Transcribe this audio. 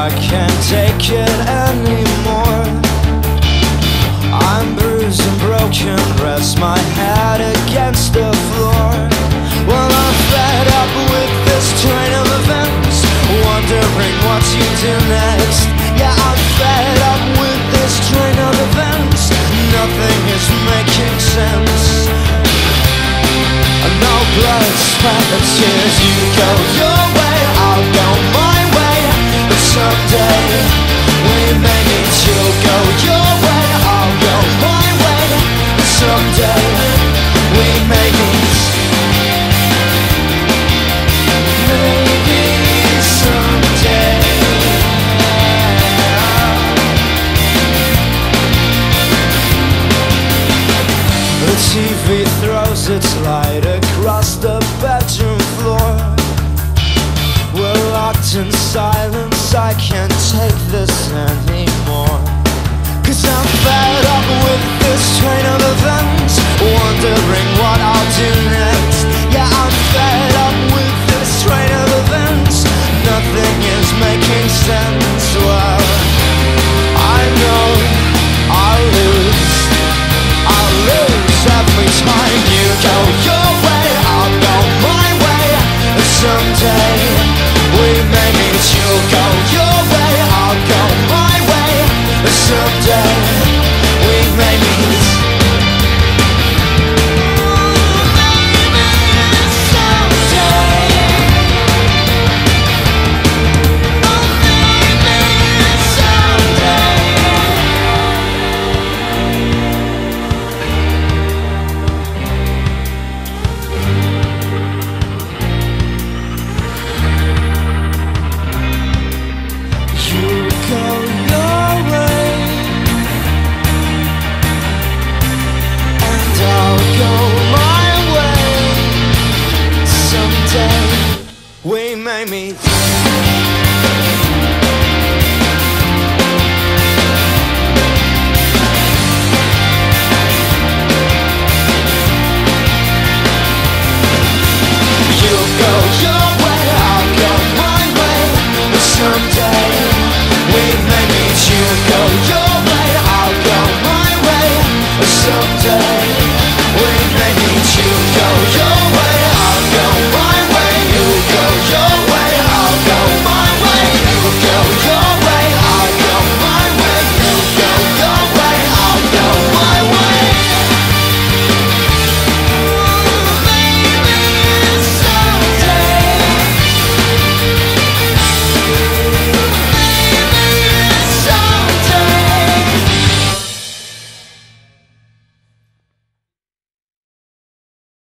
I can't take it anymore. I'm bruised and broken, rest my head against the floor. Well, I'm fed up with this train of events, wondering what you do next. Yeah, I'm fed up with this train of events, nothing is making sense. No blood, sweat and tears. You go your way, I'll go my way, but someday we may meet. You'll go your way, I'll go my way, but someday we may meet. Maybe someday. The TV throws its light across the bedroom floor. We're locked in silence, I can't take this anymore. 'Cause I'm fed up with this train of events, wondering what I'll do next. Yeah, I'm fed up with this train of events, nothing is making sense. Well, I know I'll lose every time. You go your way, I'll go my way, someday we may meet. You'll go your way, I'll go my way, someday we may meet. We may meet.